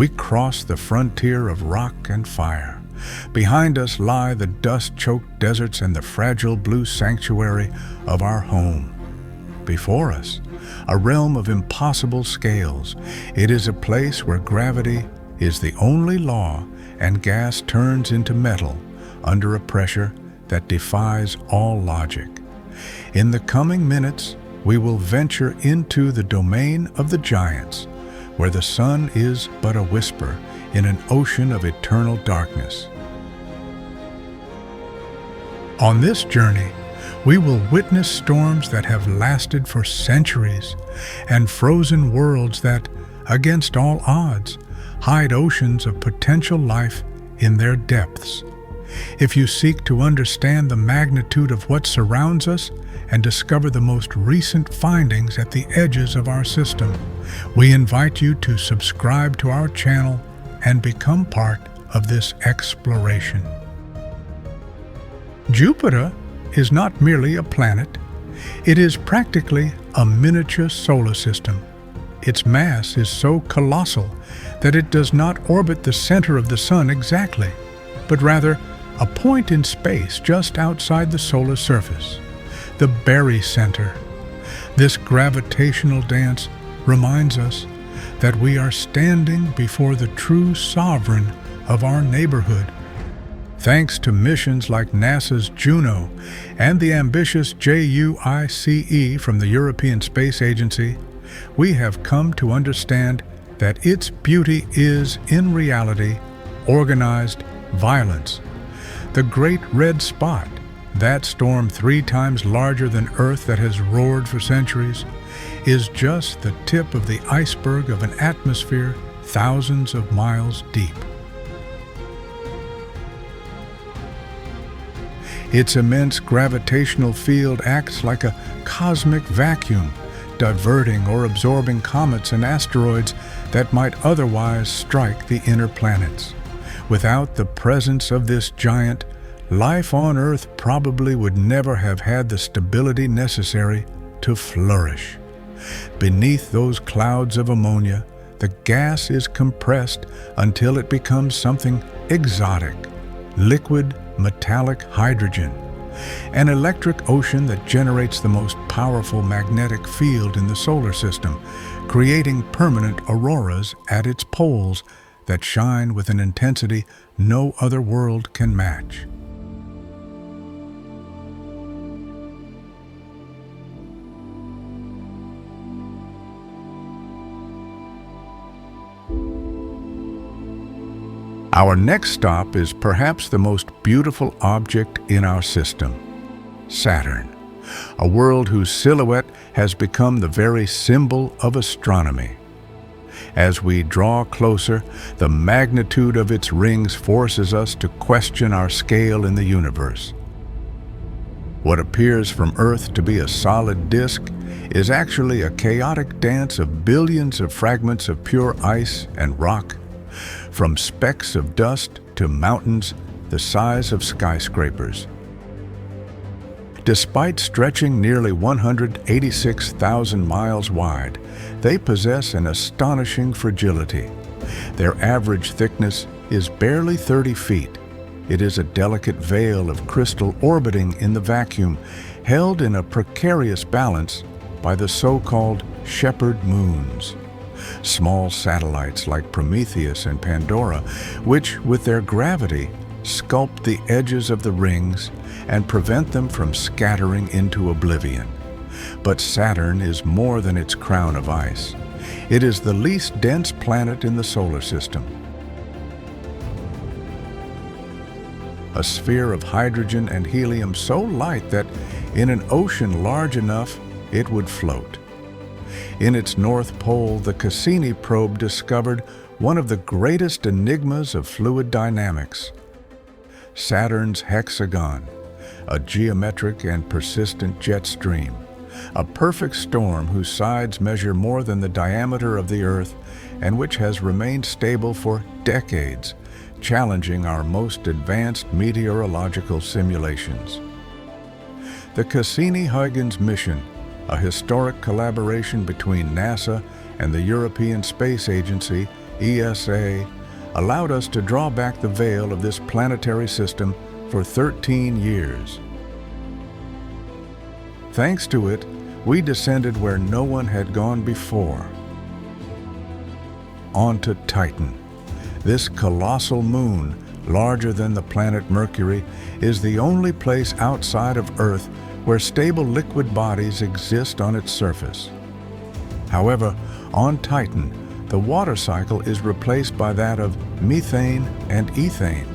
we cross the frontier of rock and fire. Behind us lie the dust-choked deserts and the fragile blue sanctuary of our home. Before us, a realm of impossible scales. It is a place where gravity is the only law and gas turns into metal under a pressure that defies all logic. In the coming minutes, we will venture into the domain of the giants, where the sun is but a whisper in an ocean of eternal darkness. On this journey, we will witness storms that have lasted for centuries and frozen worlds that, against all odds, hide oceans of potential life in their depths. If you seek to understand the magnitude of what surrounds us and discover the most recent findings at the edges of our system, we invite you to subscribe to our channel and become part of this exploration. Jupiter is not merely a planet. It is practically a miniature solar system. Its mass is so colossal that it does not orbit the center of the sun exactly, but rather a point in space just outside the solar surface, the Barycenter. This gravitational dance reminds us that we are standing before the true sovereign of our neighborhood. Thanks to missions like NASA's Juno and the ambitious JUICE from the European Space Agency, we have come to understand that its beauty is, in reality, organized violence. The Great Red Spot, that storm 3 times larger than Earth that has roared for centuries, is just the tip of the iceberg of an atmosphere thousands of miles deep. Its immense gravitational field acts like a cosmic vacuum, diverting or absorbing comets and asteroids that might otherwise strike the inner planets. Without the presence of this giant, life on Earth probably would never have had the stability necessary to flourish. Beneath those clouds of ammonia, the gas is compressed until it becomes something exotic, liquid metallic hydrogen, an electric ocean that generates the most powerful magnetic field in the solar system, creating permanent auroras at its poles that shine with an intensity no other world can match. Our next stop is perhaps the most beautiful object in our system, Saturn, a world whose silhouette has become the very symbol of astronomy. As we draw closer, the magnitude of its rings forces us to question our scale in the universe. What appears from Earth to be a solid disk is actually a chaotic dance of billions of fragments of pure ice and rock, from specks of dust to mountains the size of skyscrapers. Despite stretching nearly 186,000 miles wide, they possess an astonishing fragility. Their average thickness is barely 30 feet. It is a delicate veil of crystal orbiting in the vacuum, held in a precarious balance by the so-called shepherd moons. Small satellites like Prometheus and Pandora, which, with their gravity, sculpt the edges of the rings and prevent them from scattering into oblivion. But Saturn is more than its crown of ice. It is the least dense planet in the solar system. A sphere of hydrogen and helium so light that, in an ocean large enough, it would float. In its north pole, the Cassini probe discovered one of the greatest enigmas of fluid dynamics: Saturn's Hexagon, a geometric and persistent jet stream, a perfect storm whose sides measure more than the diameter of the Earth and which has remained stable for decades, challenging our most advanced meteorological simulations. The Cassini-Huygens mission, a historic collaboration between NASA and the European Space Agency, ESA, allowed us to draw back the veil of this planetary system for 13 years. Thanks to it, we descended where no one had gone before. Onto Titan. This colossal moon, larger than the planet Mercury, is the only place outside of Earth where stable liquid bodies exist on its surface. However, on Titan, the water cycle is replaced by that of methane and ethane.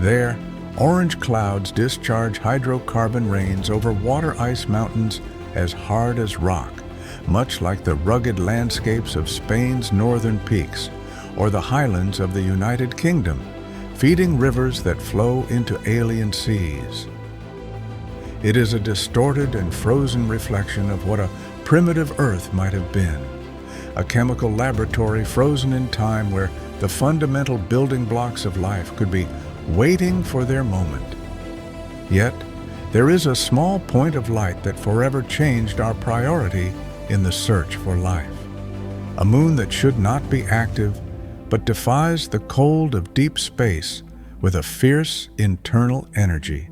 There, orange clouds discharge hydrocarbon rains over water ice mountains as hard as rock, much like the rugged landscapes of Spain's northern peaks or the highlands of the United Kingdom, feeding rivers that flow into alien seas. It is a distorted and frozen reflection of what a primitive Earth might have been, a chemical laboratory frozen in time where the fundamental building blocks of life could be waiting for their moment. Yet, there is a small point of light that forever changed our priority in the search for life. A moon that should not be active, but defies the cold of deep space with a fierce internal energy.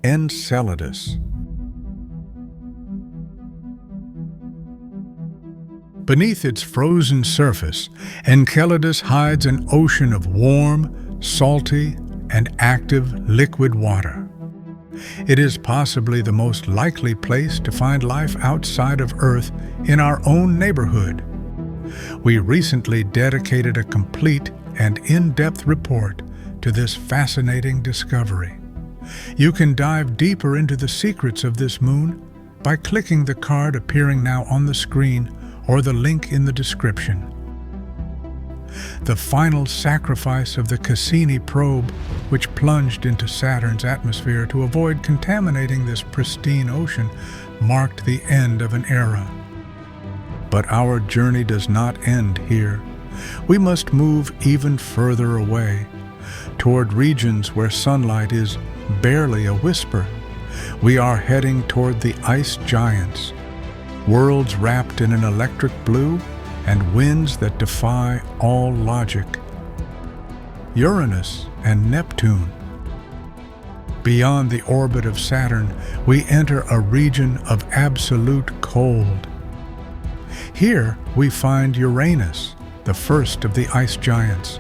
Enceladus. Beneath its frozen surface, Enceladus hides an ocean of warm, salty, and active liquid water. It is possibly the most likely place to find life outside of Earth in our own neighborhood. We recently dedicated a complete and in-depth report to this fascinating discovery. You can dive deeper into the secrets of this moon by clicking the card appearing now on the screen or the link in the description. The final sacrifice of the Cassini probe, which plunged into Saturn's atmosphere to avoid contaminating this pristine ocean, marked the end of an era. But our journey does not end here. We must move even further away, toward regions where sunlight is barely a whisper. We are heading toward the ice giants, worlds wrapped in an electric blue and winds that defy all logic. Uranus and Neptune. Beyond the orbit of Saturn, we enter a region of absolute cold. Here we find Uranus, the first of the ice giants.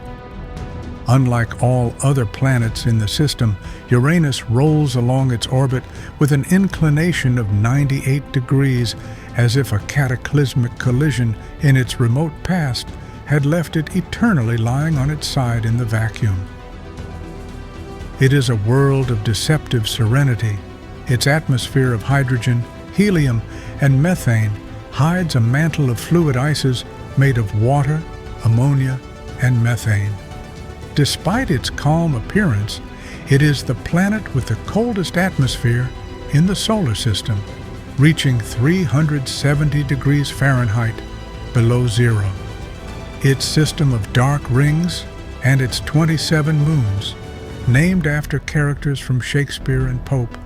Unlike all other planets in the system, Uranus rolls along its orbit with an inclination of 98 degrees, as if a cataclysmic collision in its remote past had left it eternally lying on its side in the vacuum. It is a world of deceptive serenity. Its atmosphere of hydrogen, helium, and methane hides a mantle of fluid ices made of water, ammonia, and methane. Despite its calm appearance, it is the planet with the coldest atmosphere in the solar system, reaching 370 degrees Fahrenheit below zero. Its system of dark rings and its 27 moons, named after characters from Shakespeare and Pope,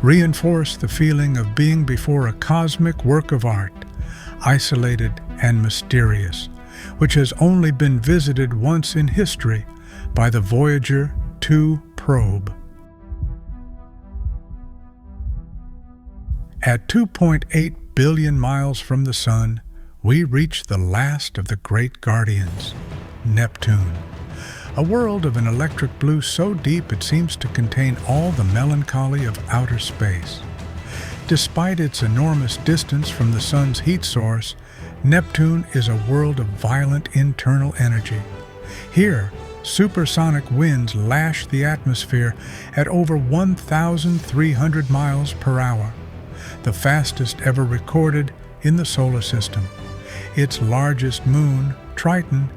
reinforce the feeling of being before a cosmic work of art, isolated and mysterious, which has only been visited once in history by the Voyager 2 probe. At 2.8 billion miles from the Sun, we reach the last of the great guardians, Neptune, a world of an electric blue so deep it seems to contain all the melancholy of outer space. Despite its enormous distance from the Sun's heat source, Neptune is a world of violent internal energy. Here, supersonic winds lash the atmosphere at over 1,300 miles per hour, the fastest ever recorded in the solar system. Its largest moon, Triton,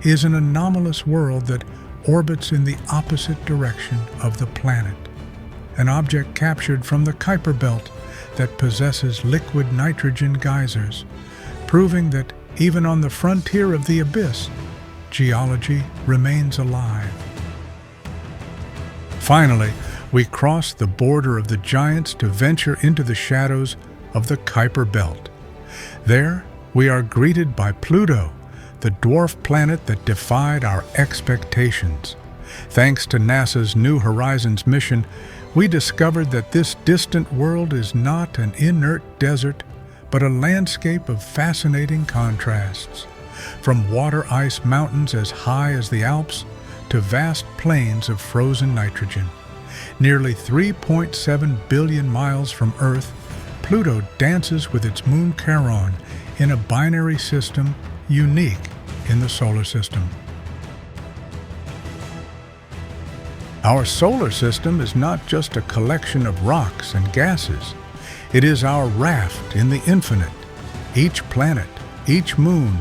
is an anomalous world that orbits in the opposite direction of the planet, an object captured from the Kuiper Belt that possesses liquid nitrogen geysers, proving that even on the frontier of the abyss, geology remains alive. Finally, we cross the border of the giants to venture into the shadows of the Kuiper Belt. There, we are greeted by Pluto, the dwarf planet that defied our expectations. Thanks to NASA's New Horizons mission, we discovered that this distant world is not an inert desert, but a landscape of fascinating contrasts. From water-ice mountains as high as the Alps to vast plains of frozen nitrogen. Nearly 3.7 billion miles from Earth, Pluto dances with its moon Charon in a binary system unique in the solar system. Our solar system is not just a collection of rocks and gases. It is our raft in the infinite. Each planet, each moon,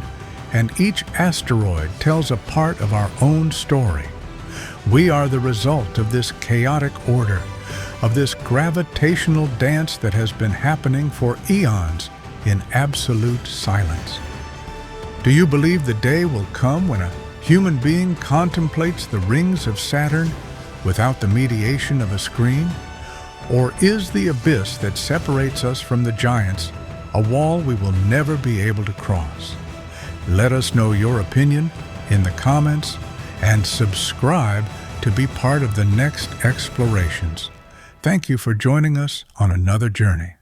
and each asteroid tells a part of our own story. We are the result of this chaotic order, of this gravitational dance that has been happening for eons in absolute silence. Do you believe the day will come when a human being contemplates the rings of Saturn without the mediation of a screen? Or is the abyss that separates us from the giants a wall we will never be able to cross? Let us know your opinion in the comments and subscribe to be part of the next explorations. Thank you for joining us on another journey.